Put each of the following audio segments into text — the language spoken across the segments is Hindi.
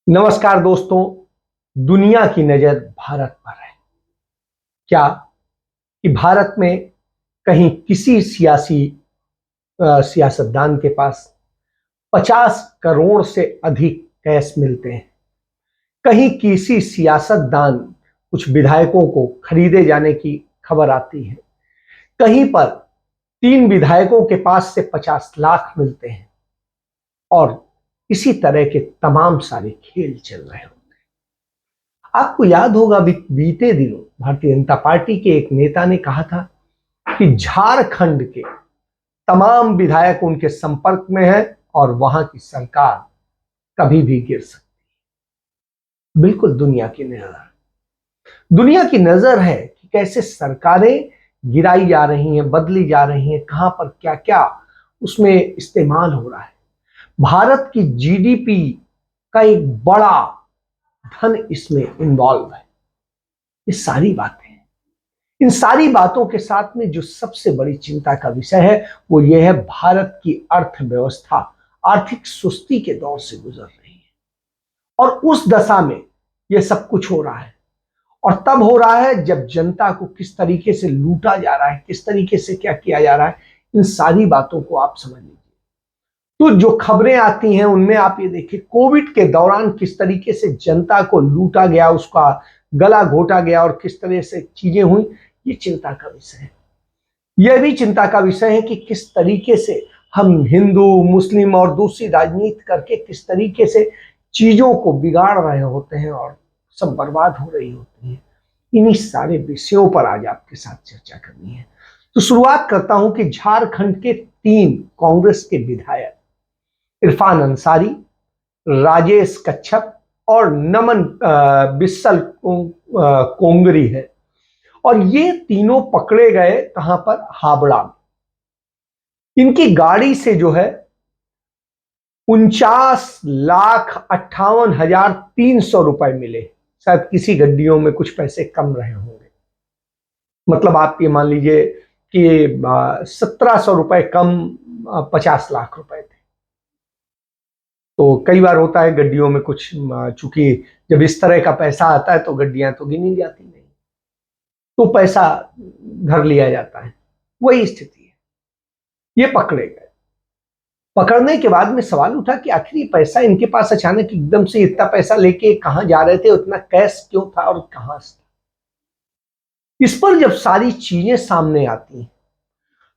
नमस्कार दोस्तों। दुनिया की नजर भारत पर है। क्या कि भारत में कहीं किसी सियासतदान के पास 50 करोड़ से अधिक कैश मिलते हैं? कहीं किसी सियासतदान कुछ विधायकों को खरीदे जाने की खबर आती है? कहीं पर 3 विधायकों के पास से 50 लाख मिलते हैं और इसी तरह के तमाम सारे खेल चल रहे हैं। आपको याद होगा बीते दिनों भारतीय जनता पार्टी के एक नेता ने कहा था कि झारखंड के तमाम विधायक उनके संपर्क में है और वहां की सरकार कभी भी गिर सकती है। बिल्कुल दुनिया की नजर है कि कैसे सरकारें गिराई जा रही हैं, बदली जा रही हैं, कहां पर क्या क्या उसमें इस्तेमाल हो रहा है। भारत की जीडीपी का एक बड़ा धन इसमें इन्वॉल्व है। ये सारी बातें, इन सारी बातों के साथ में जो सबसे बड़ी चिंता का विषय है वो ये है, भारत की अर्थव्यवस्था आर्थिक सुस्ती के दौर से गुजर रही है और उस दशा में ये सब कुछ हो रहा है। और तब हो रहा है जब जनता को किस तरीके से लूटा जा रहा है, किस तरीके से क्या किया जा रहा है, इन सारी बातों को आप समझ लीजिए। तो जो खबरें आती हैं उनमें आप ये देखिए, कोविड के दौरान किस तरीके से जनता को लूटा गया, उसका गला घोटा गया और किस तरह से चीजें हुई, ये चिंता का विषय है। यह भी चिंता का विषय है कि किस तरीके से हम हिंदू मुस्लिम और दूसरी राजनीति करके किस तरीके से चीजों को बिगाड़ रहे होते हैं और सब बर्बाद हो रही होती है। इन्हीं सारे विषयों पर आज आपके साथ चर्चा करनी है। तो शुरुआत करता हूं कि झारखंड के 3 कांग्रेस के विधायक इरफान अंसारी, राजेश कच्छप और नमन बिस्सल कोंगरी है और ये तीनों पकड़े गए कहां पर? हावड़ा में। इनकी गाड़ी से जो है 49,58,300 रुपए मिले। शायद किसी गड्डियों में कुछ पैसे कम रहे होंगे। मतलब आप ये मान लीजिए कि 1700 रुपए कम 50 लाख रुपए थे। तो कई बार होता है गड्डियों में कुछ, चूंकि जब इस तरह का पैसा आता है तो गड्डियां तो गिनी जाती नहीं, तो पैसा धर लिया जाता है। वही स्थिति है। ये पकड़े गए। पकड़ने के बाद में सवाल उठा कि आखिर ये पैसा इनके पास अचानक एकदम से इतना पैसा लेके कहां जा रहे थे, उतना कैश क्यों था और कहां से? इस पर जब सारी चीजें सामने आती हैं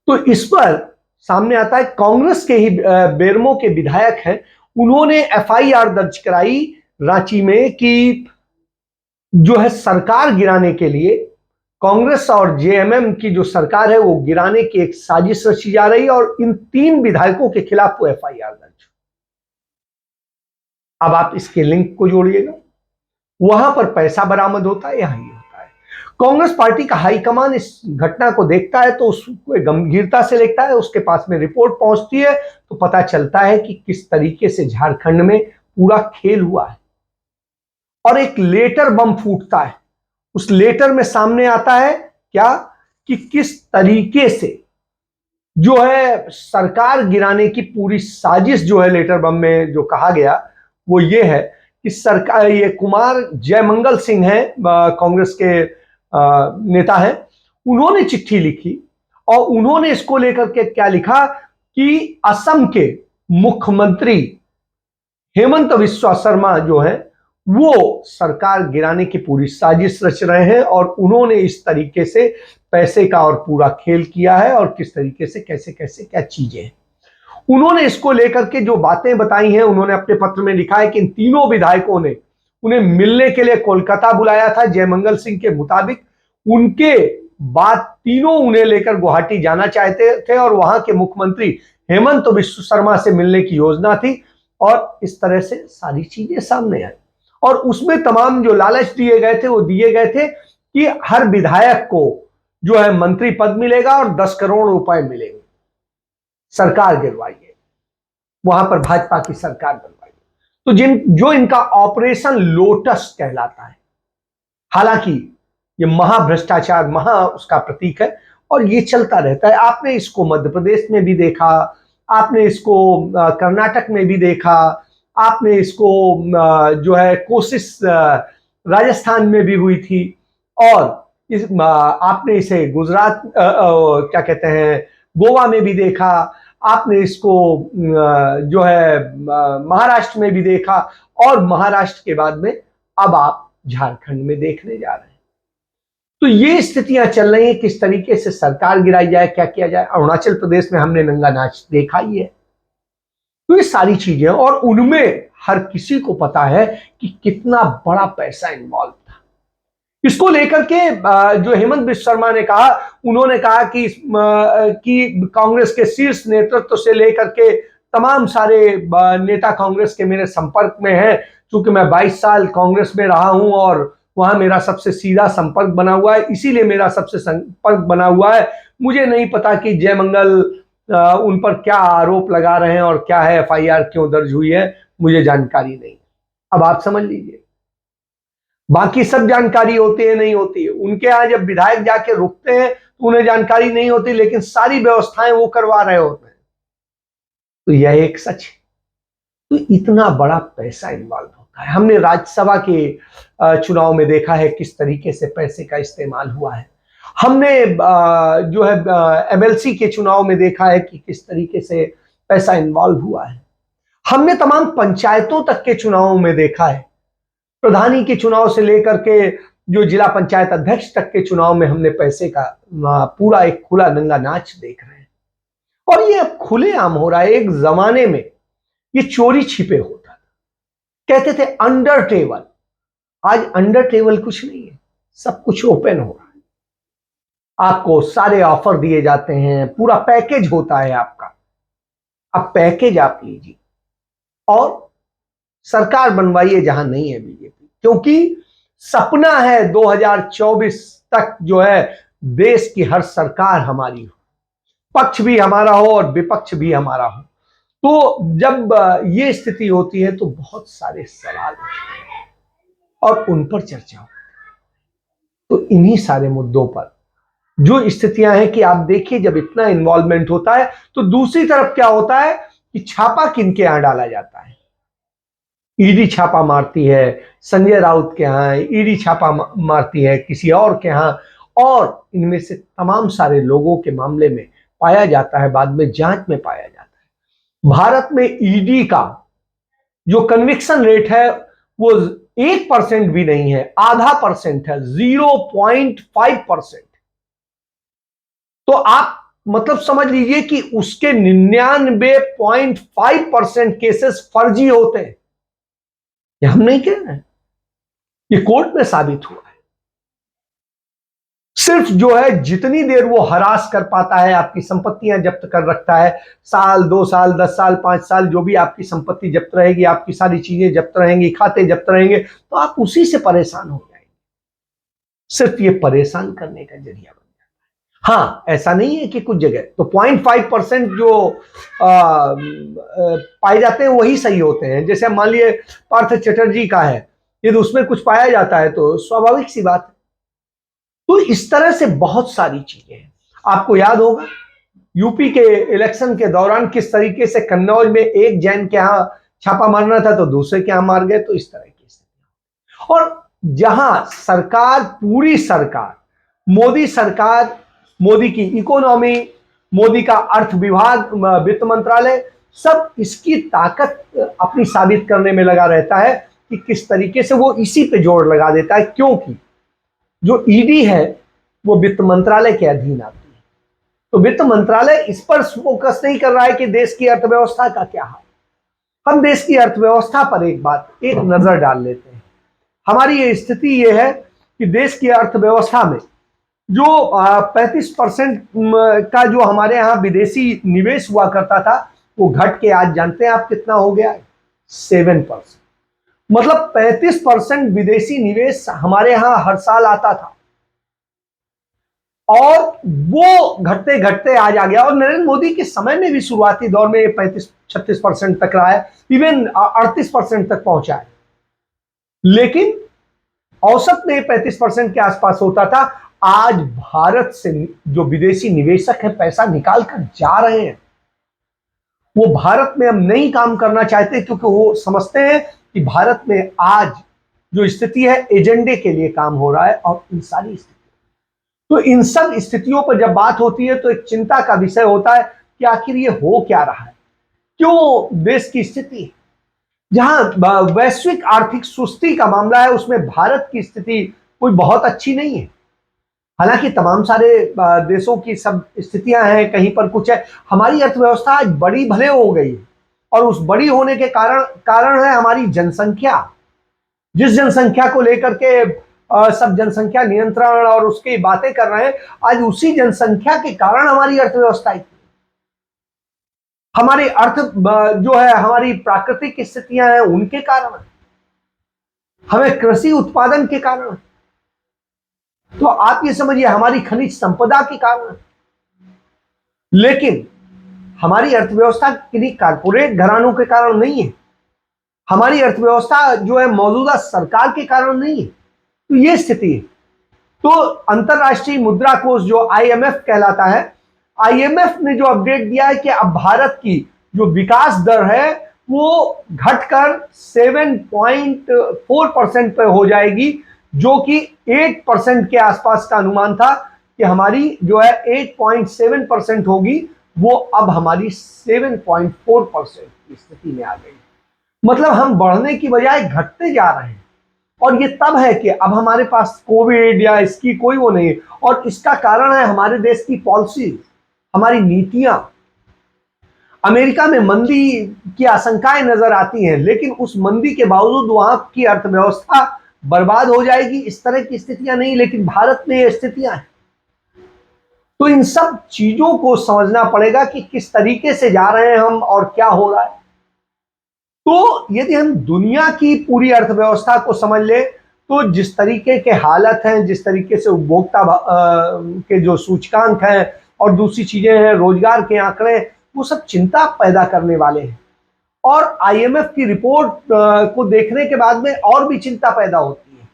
तो इस पर सामने आता है कांग्रेस के ही बेरमो के विधायक हैं, उन्होंने एफआईआर दर्ज कराई रांची में कि जो है सरकार गिराने के लिए कांग्रेस और जेएमएम की जो सरकार है वो गिराने की एक साजिश रची जा रही है और इन 3 विधायकों के खिलाफ वो एफआईआर दर्ज। अब आप इसके लिंक को जोड़िएगा, वहां पर पैसा बरामद होता है, यहां ये होता है। कांग्रेस पार्टी का हाईकमान इस घटना को देखता है तो उसको गंभीरता से लेता है, उसके पास में रिपोर्ट पहुंचती है तो पता चलता है कि किस तरीके से झारखंड में पूरा खेल हुआ है और एक लेटर बम फूटता है। उस लेटर में सामने आता है क्या कि किस तरीके से जो है सरकार गिराने की पूरी साजिश जो है लेटर बम में जो कहा गया वो ये है कि सरकार, ये कुमार जयमंगल सिंह है, कांग्रेस के नेता हैं, उन्होंने चिट्ठी लिखी और उन्होंने इसको लेकर के क्या लिखा कि असम के मुख्यमंत्री हेमंत बिस्वा शर्मा जो है वो सरकार गिराने की पूरी साजिश रच रहे हैं और उन्होंने इस तरीके से पैसे का और पूरा खेल किया है और किस तरीके से कैसे कैसे क्या चीजें हैं। उन्होंने इसको लेकर के जो बातें बताई हैं, उन्होंने अपने पत्र में लिखा है कि इन तीनों विधायकों ने उन्हें मिलने के लिए कोलकाता बुलाया था। जयमंगल सिंह के मुताबिक उनके बाद तीनों उन्हें लेकर गुवाहाटी जाना चाहते थे और वहां के मुख्यमंत्री हेमंत बिस्वा शर्मा से मिलने की योजना थी और इस तरह से सारी चीजें सामने आई और उसमें तमाम जो लालच दिए गए थे वो दिए गए थे कि हर विधायक को जो है मंत्री पद मिलेगा और 10 करोड़ रुपए मिलेंगे, सरकार गिरवाइए, वहां पर भाजपा की सरकार बनवाइए। तो जो इनका ऑपरेशन लोटस कहलाता है, हालांकि ये महाभ्रष्टाचार उसका प्रतीक है और ये चलता रहता है। आपने इसको मध्य प्रदेश में भी देखा, आपने इसको कर्नाटक में भी देखा, आपने इसको जो है कोशिश राजस्थान में भी हुई थी, और आपने इसे गुजरात क्या कहते हैं गोवा में भी देखा, आपने इसको जो है महाराष्ट्र में भी देखा, और महाराष्ट्र के बाद में अब आप झारखंड में देखने जा रहे हैं। तो ये स्थितियां चल रही हैं, किस तरीके से सरकार गिराई जाए, क्या किया जाए। अरुणाचल प्रदेश में हमने नंगा नाच देखा ही है। तो ये सारी चीजें, और उनमें हर किसी को पता है कि कितना बड़ा पैसा इन्वॉल्व था। इसको लेकर के जो हेमंत बिश्व शर्मा ने कहा, उन्होंने कहा कि कांग्रेस के शीर्ष नेतृत्व से लेकर के तमाम सारे नेता कांग्रेस के मेरे संपर्क में हैं, क्योंकि मैं 22 साल कांग्रेस में रहा हूं और वहां मेरा सबसे सीधा संपर्क बना हुआ है, इसीलिए मेरा सबसे संपर्क बना हुआ है। मुझे नहीं पता कि जयमंगल उन पर क्या आरोप लगा रहे हैं और क्या है, एफआईआर क्यों दर्ज हुई है, मुझे जानकारी नहीं। अब आप समझ लीजिए, बाकी सब जानकारी होती है नहीं होती है। उनके यहां जब विधायक जाके रुकते हैं तो उन्हें जानकारी नहीं होती, लेकिन सारी व्यवस्थाएं वो करवा रहे होते हैं। तो यह एक सच है। तो इतना बड़ा पैसा इन्वॉल्व होता है। हमने राज्यसभा के चुनाव में देखा है किस तरीके से पैसे का इस्तेमाल हुआ है। हमने जो है एमएलसी के चुनाव में देखा है कि किस तरीके से पैसा इन्वॉल्व हुआ है। हमने तमाम पंचायतों तक के चुनावों में देखा है, प्रधानी के चुनाव से लेकर के जो जिला पंचायत अध्यक्ष तक के चुनाव में हमने पैसे का पूरा एक खुला नंगा नाच देख रहे हैं। और ये अब खुलेआम हो रहा है। एक जमाने में ये चोरी छिपे होता था, कहते थे अंडर टेबल। आज अंडर टेबल कुछ नहीं है, सब कुछ ओपन हो रहा है। आपको सारे ऑफर दिए जाते हैं, पूरा पैकेज होता है आपका। अब पैकेज आप लीजिए और सरकार बनवाइए जहां नहीं है बीजेपी, क्योंकि सपना है 2024 तक जो है देश की हर सरकार हमारी हो, पक्ष भी हमारा हो और विपक्ष भी हमारा हो। तो जब ये स्थिति होती है तो बहुत सारे सवाल उठते हैं और उन पर चर्चा होती है। तो इन्हीं सारे मुद्दों पर जो स्थितियां हैं कि आप देखिए, जब इतना इन्वॉल्वमेंट होता है तो दूसरी तरफ क्या होता है कि छापा किनके यहां डाला जाता है। ईडी छापा मारती है संजय राउत के यहां, ईडी छापा मारती है किसी और के यहां, और इनमें से तमाम सारे लोगों के मामले में पाया जाता है, बाद में जांच में पाया जाता है। भारत में ईडी का जो कन्विक्शन रेट है वो 1% भी नहीं है, आधा परसेंट है, 0.5%। तो आप मतलब समझ लीजिए कि उसके 99.5% केसेस फर्जी होते हैं। ये हम नहीं कह रहे हैं, ये कोर्ट में साबित हुआ है। सिर्फ जो है जितनी देर वो हरास कर पाता है, आपकी संपत्तियां जब्त कर रखता है, साल 2 साल 10 साल 5 साल जो भी आपकी संपत्ति जब्त रहेगी, आपकी सारी चीजें जब्त रहेंगी, खाते जब्त रहेंगे, तो आप उसी से परेशान हो जाएंगे। सिर्फ ये परेशान करने का जरिया बन जाता है। हाँ, ऐसा नहीं है कि कुछ जगह तो 0.5% जो पाए जाते हैं वही सही होते हैं। जैसे मान लिए पार्थ चटर्जी का है, यदि उसमें कुछ पाया जाता है तो स्वाभाविक सी बात है। तो इस तरह से बहुत सारी चीजें हैं। आपको याद होगा यूपी के इलेक्शन के दौरान किस तरीके से कन्नौज में एक जैन के यहां छापा मारना था तो दूसरे के यहां मार गए। तो इस तरह की स्थिति, और जहां सरकार, पूरी सरकार, मोदी सरकार, मोदी की इकोनॉमी, मोदी का अर्थ विभाग, वित्त मंत्रालय, सब इसकी ताकत अपनी साबित करने में लगा रहता है कि किस तरीके से वो इसी पे जोर लगा देता है, क्योंकि जो ईडी है वो वित्त मंत्रालय के अधीन आती है। तो वित्त मंत्रालय इस पर फोकस नहीं कर रहा है कि देश की अर्थव्यवस्था का क्या हाल। हम देश की अर्थव्यवस्था पर एक नजर डाल लेते हैं। हमारी ये स्थिति ये है कि देश की अर्थव्यवस्था में जो 35% का जो हमारे यहाँ विदेशी निवेश हुआ करता था वो घट के आज जानते हैं आप कितना हो गया है? 7%। मतलब 35% विदेशी निवेश हमारे यहां हर साल आता था, और वो घटते घटते आज आ गया। और नरेंद्र मोदी के समय में भी शुरुआती दौर में 35-36% तक रहा है, इवन 38% तक पहुंचा है। लेकिन औसत में 35% के आसपास होता था। आज भारत से जो विदेशी निवेशक है पैसा निकाल कर जा रहे हैं, वो भारत में अब नहीं काम करना चाहते, क्योंकि वो समझते हैं कि भारत में आज जो स्थिति है एजेंडे के लिए काम हो रहा है। और इन सारी स्थिति, तो इन सब स्थितियों पर जब बात होती है तो एक चिंता का विषय होता है कि आखिर ये हो क्या रहा है, क्यों देश की स्थिति, जहां वैश्विक आर्थिक सुस्ती का मामला है उसमें भारत की स्थिति कोई बहुत अच्छी नहीं है। हालांकि तमाम सारे देशों की सब स्थितियां हैं, कहीं पर कुछ है। हमारी अर्थव्यवस्था आज बड़ी भले हो गई है, और उस बड़ी होने के कारण है हमारी जनसंख्या। जिस जनसंख्या को लेकर के सब जनसंख्या नियंत्रण और उसकी बातें कर रहे हैं, आज उसी जनसंख्या के कारण हमारी अर्थव्यवस्था, हमारे अर्थ जो है, हमारी प्राकृतिक स्थितियां हैं उनके कारण, हमें कृषि उत्पादन के कारण, तो आप ये समझिए हमारी खनिज संपदा के कारण। लेकिन हमारी अर्थव्यवस्था किन्हीं कारपोरेट घरानों के कारण नहीं है, हमारी अर्थव्यवस्था जो है मौजूदा सरकार के कारण नहीं है। तो ये स्थिति है। तो अंतरराष्ट्रीय मुद्रा कोष जो आईएमएफ कहलाता है, आईएमएफ ने जो अपडेट दिया है कि अब भारत की जो विकास दर है वो घटकर 7.4% पे हो जाएगी, जो कि 8% के आसपास का अनुमान था कि हमारी जो है 8.7% होगी, वो अब हमारी 7.4% की स्थिति में आ गई। मतलब हम बढ़ने की बजाय घटते जा रहे हैं। और ये तब है कि अब हमारे पास कोविड या इसकी कोई वो नहीं है, और इसका कारण है हमारे देश की पॉलिसी, हमारी नीतियां। अमेरिका में मंदी की आशंकाएं नजर आती हैं, लेकिन उस मंदी के बावजूद वहां की अर्थव्यवस्था बर्बाद हो जाएगी, इस तरह की स्थितियां नहीं, लेकिन भारत में ये स्थितियां हैं। तो इन सब चीजों को समझना पड़ेगा कि किस तरीके से जा रहे हैं हम और क्या हो रहा है। तो यदि हम दुनिया की पूरी अर्थव्यवस्था को समझ ले, तो जिस तरीके के हालत हैं, जिस तरीके से उपभोक्ता के जो सूचकांक हैं और दूसरी चीजें हैं, रोजगार के आंकड़े, वो सब चिंता पैदा करने वाले हैं। और आईएमएफ की रिपोर्ट को देखने के बाद में और भी चिंता पैदा होती है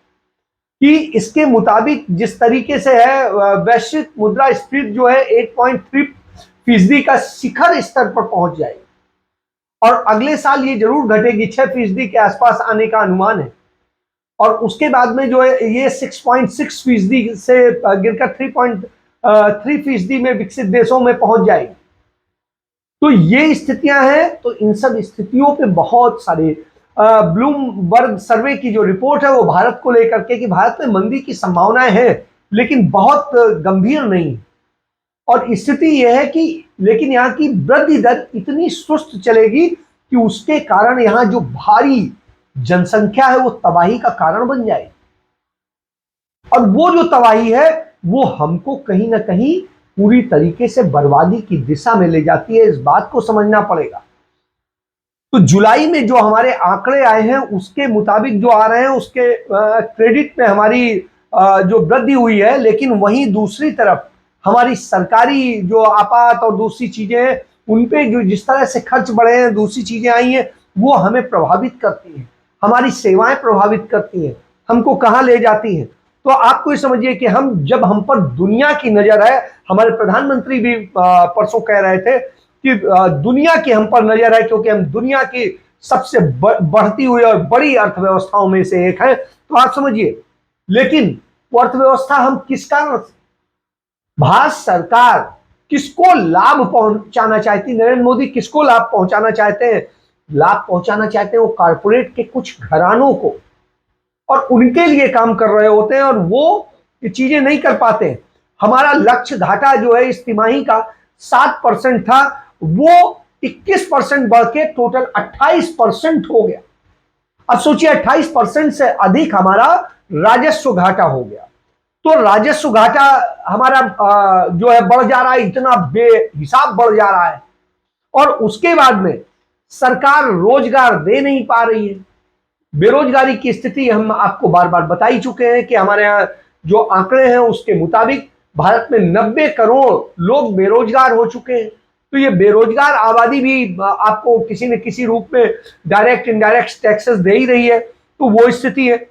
कि इसके मुताबिक जिस तरीके से है, वैश्विक मुद्रास्फीति जो है 8.3% का शिखर स्तर पर पहुंच जाएगी, और अगले साल ये जरूर घटेगी, 6% के आसपास आने का अनुमान है। और उसके बाद में जो है ये 6.6% से गिरकर 3.3% में विकसित देशों में पहुंच जाएगी। तो ये स्थितियां हैं। तो इन सब स्थितियों पे बहुत सारे ब्लूमबर्ग सर्वे की जो रिपोर्ट है वो भारत को लेकर के कि भारत में मंदी की संभावनाएं हैं, लेकिन बहुत गंभीर नहीं। और स्थिति यह है कि लेकिन यहाँ की वृद्धि दर इतनी सुस्त चलेगी कि उसके कारण यहाँ जो भारी जनसंख्या है वो तबाही का कारण बन जाएगी, और वो जो तबाही है वो हमको कहीं ना कहीं पूरी तरीके से बर्बादी की दिशा में ले जाती है। इस बात को समझना पड़ेगा। तो जुलाई में जो हमारे आंकड़े आए हैं उसके मुताबिक जो आ रहे हैं, उसके क्रेडिट में हमारी जो वृद्धि हुई है, लेकिन वहीं दूसरी तरफ हमारी सरकारी जो आपात और दूसरी चीजें हैं उन पे जो जिस तरह से खर्च बढ़े हैं, दूसरी चीजें आई हैं, वो हमें प्रभावित करती हैं, हमारी सेवाएं प्रभावित करती हैं, हमको कहाँ ले जाती हैं। तो आपको ये समझिए कि जब हम पर दुनिया की नजर है, हमारे प्रधानमंत्री भी परसों कह रहे थे कि दुनिया की हम पर नजर है, क्योंकि हम दुनिया की सबसे बढ़ती हुई और बड़ी अर्थव्यवस्थाओं में से एक है। तो आप समझिए, लेकिन वो अर्थव्यवस्था हम किस कारण से, भारत सरकार किसको लाभ पहुंचाना चाहती, नरेंद्र मोदी किसको लाभ पहुंचाना चाहते हैं? लाभ पहुंचाना चाहते हैं वो कारपोरेट के कुछ घरानों को, और उनके लिए काम कर रहे होते हैं, और वो ये चीजें नहीं कर पाते हैं। हमारा लक्ष्य घाटा जो है इस तिमाही का 7% था, वो 21% बढ़ के टोटल 28% हो गया। अब सोचिए 28% से अधिक हमारा राजस्व घाटा हो गया। तो राजस्व घाटा हमारा जो है बढ़ जा रहा है, इतना बेहिसाब बढ़ जा रहा है, और उसके बाद में सरकार रोजगार दे नहीं पा रही है। बेरोजगारी की स्थिति हम आपको बार बार बता ही चुके हैं कि हमारे यहाँ जो आंकड़े हैं उसके मुताबिक भारत में 90 करोड़ लोग बेरोजगार हो चुके हैं। तो ये बेरोजगार आबादी भी आपको किसी न किसी रूप में डायरेक्ट इनडायरेक्ट टैक्सेस दे ही रही है। तो वो स्थिति है।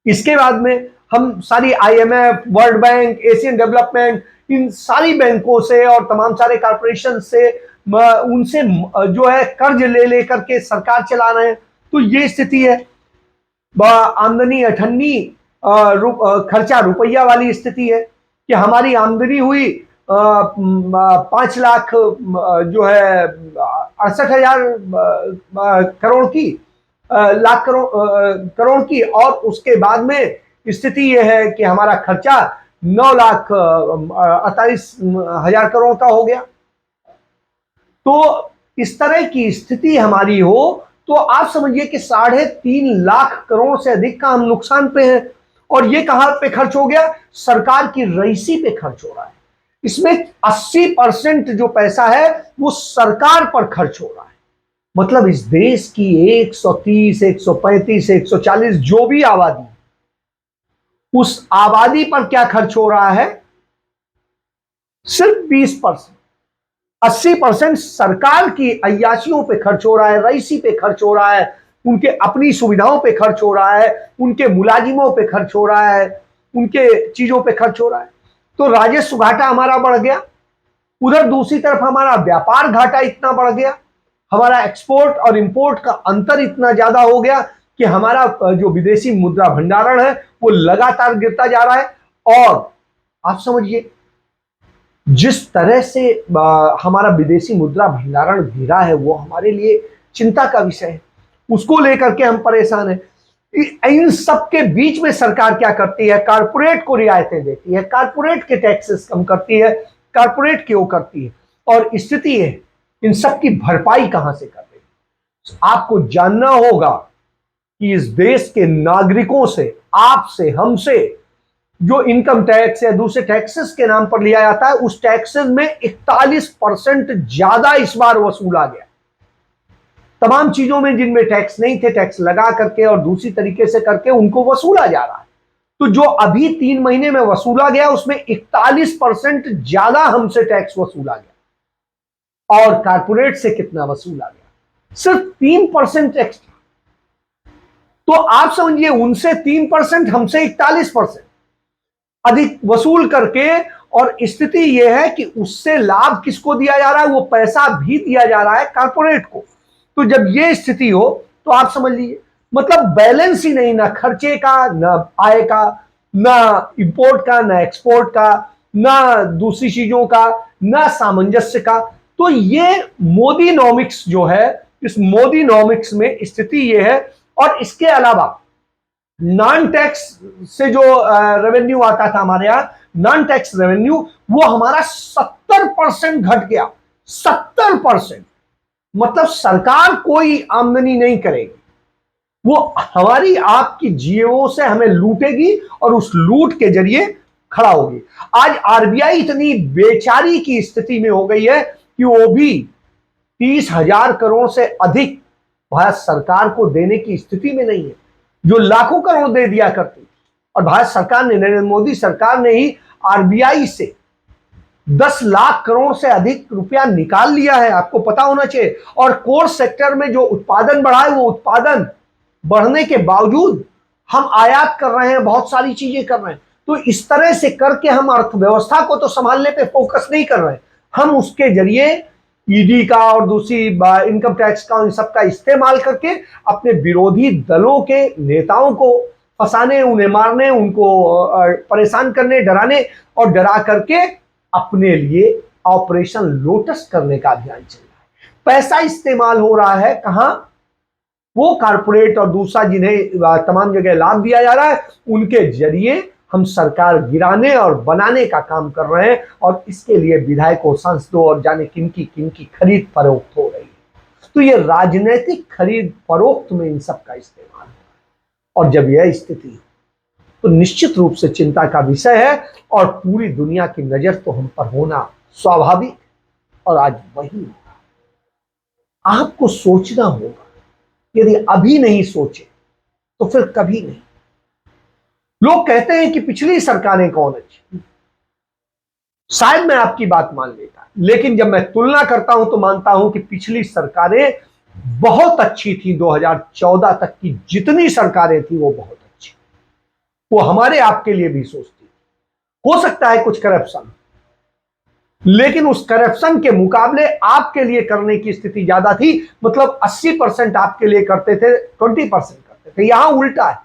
इसके बाद में हम सारी IMF, world bank, Asian development, इन सारी बैंकों से और तमाम सारे कॉर्पोरेशन से उनसे जो है कर्ज ले लेकर के सरकार चला रहे हैं। तो ये स्थिति है। आमदनी अठन्नी, खर्चा रुपया वाली स्थिति है कि हमारी आमदनी हुई 5 लाख जो है 68,000 करोड़ की, लाख करोड़ की, और उसके बाद में स्थिति यह है कि हमारा खर्चा 9,48,000 करोड़ का हो गया। तो इस तरह की स्थिति हमारी हो तो आप समझिए कि 3.5 लाख करोड़ से अधिक का हम नुकसान पे हैं। और ये कहां पे खर्च हो गया? सरकार की रईसी पे खर्च हो रहा है। इसमें 80% जो पैसा है वो सरकार पर खर्च हो रहा है। मतलब इस देश की 130, 135, 140 जो भी आबादी, उस आबादी पर क्या खर्च हो रहा है? सिर्फ 20%। 80% सरकार की अय्याशियों पे खर्च हो रहा है, रईसी पे खर्च हो रहा है, उनके अपनी सुविधाओं पे खर्च हो रहा है, उनके मुलाजिमों पे खर्च हो रहा है, उनके चीजों पे खर्च हो रहा है। तो राजस्व घाटा हमारा बढ़ गया। उधर दूसरी तरफ हमारा व्यापार घाटा इतना बढ़ गया, हमारा एक्सपोर्ट और इंपोर्ट का अंतर इतना ज्यादा हो गया कि हमारा जो विदेशी मुद्रा भंडारण है वो लगातार गिरता जा रहा है। और आप समझिए जिस तरह से हमारा विदेशी मुद्रा भंडारण गिरा है वो हमारे लिए चिंता का विषय है। उसको लेकर के हम परेशान हैं। इन सब के बीच में सरकार क्या करती है? कारपोरेट को रियायतें देती है, कारपोरेट के टैक्सेस कम करती है, कारपोरेट क्यों करती है? और स्थिति है इन सब की भरपाई कहां से कर रही है? आपको जानना होगा कि इस देश के नागरिकों से, आपसे, हमसे जो इनकम टैक्स या दूसरे टैक्सेस के नाम पर लिया जाता है, उस टैक्सेस में 41% ज्यादा इस बार वसूला गया। तमाम चीजों में जिनमें टैक्स नहीं थे, टैक्स लगा करके और दूसरी तरीके से करके उनको वसूला जा रहा है। तो जो अभी 3 महीने में वसूला गया उसमें 41% ज्यादा हमसे टैक्स वसूला गया। और कारपोरेट से कितना वसूला गया? सिर्फ 3% एक्स्ट्रा। तो आप समझिए उनसे 3%, हमसे 41% अधिक वसूल करके, और स्थिति यह है कि उससे लाभ किसको दिया जा रहा है? वो पैसा भी दिया जा रहा है कारपोरेट को। तो जब ये स्थिति हो तो आप समझ लीजिए मतलब बैलेंस ही नहीं, ना खर्चे का, ना आय का, ना इंपोर्ट का, ना एक्सपोर्ट का, ना दूसरी चीजों का, ना सामंजस्य का। तो ये मोदीनॉमिक्स जो है, इस मोदीनॉमिक्स में स्थिति ये है। और इसके अलावा नॉन टैक्स से जो रेवेन्यू आता था हमारे यहां, नॉन टैक्स रेवेन्यू, वो हमारा 70% घट गया। 70%। मतलब सरकार कोई आमदनी नहीं करेगी, वो हमारी आपकी जीवों से हमें लूटेगी और उस लूट के जरिए खड़ा होगी। आज आरबीआई इतनी बेचारी की स्थिति में हो गई है कि वो भी 30,000 करोड़ से अधिक भारत सरकार को देने की स्थिति में नहीं है, जो लाखों करोड़ दे दिया करती। और भारत सरकार ने, नरेंद्र मोदी सरकार ने ही आरबीआई से 10 लाख करोड़ से अधिक रुपया निकाल लिया है, आपको पता होना चाहिए। और कोर सेक्टर में जो उत्पादन बढ़ा है, वो उत्पादन बढ़ने के बावजूद हम आयात कर रहे हैं, बहुत सारी चीजें कर रहे हैं। तो इस तरह से करके हम अर्थव्यवस्था को तो संभालने पे फोकस नहीं कर रहे हैं, हम उसके जरिए ईडी का और दूसरी इनकम टैक्स का, इन सब का इस्तेमाल करके अपने विरोधी दलों के नेताओं को फंसाने, उन्हें मारने, उनको परेशान करने, डराने, और डरा करके अपने लिए ऑपरेशन लोटस करने का अभियान चल रहा है। पैसा इस्तेमाल हो रहा है कहां? वो कारपोरेट और दूसरा जिन्हें तमाम जगह लाभ दिया जा रहा है, उनके जरिए हम सरकार गिराने और बनाने का काम कर रहे हैं। और इसके लिए विधायकों, सांसदों और जाने किनकी खरीद फरोख्त हो रही है। तो ये राजनीतिक खरीद फरोख्त में इन सब का इस्तेमाल है। और जब यह स्थिति तो निश्चित रूप से चिंता का विषय है, और पूरी दुनिया की नजर तो हम पर होना स्वाभाविक। और आज वही आपको सोचना होगा, यदि अभी नहीं सोचे तो फिर कभी नहीं। लोग कहते हैं कि पिछली सरकारें कौन अच्छी, शायद मैं आपकी बात मान लेता, लेकिन जब मैं तुलना करता हूं तो मानता हूं कि पिछली सरकारें बहुत अच्छी थी। 2014 तक की जितनी सरकारें थी वो बहुत अच्छी, वो हमारे आपके लिए भी सोचती। हो सकता है कुछ करप्शन, लेकिन उस करप्शन के मुकाबले आपके लिए करने की स्थिति ज्यादा थी। मतलब 80% आपके लिए करते थे, 20% करते थे। यहां उल्टा है,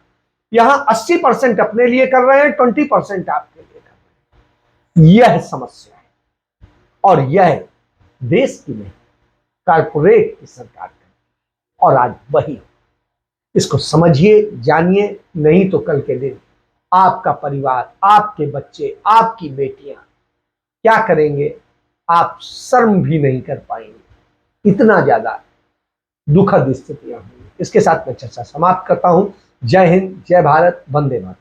यहां 80% अपने लिए कर रहे हैं, 20% आपके लिए कर रहे हैं। यह समस्या है और यह देश की नहीं, कारपोरेट की सरकार है। और आज वही, इसको समझिए, जानिए, नहीं तो कल के दिन आपका परिवार, आपके बच्चे, आपकी बेटियां क्या करेंगे आप शर्म भी नहीं कर पाएंगे। इतना ज्यादा दुखद स्थितियां होंगी। इसके साथ मैं चर्चा समाप्त करता हूं। जय हिंद, जय भारत, वंदे मातरम।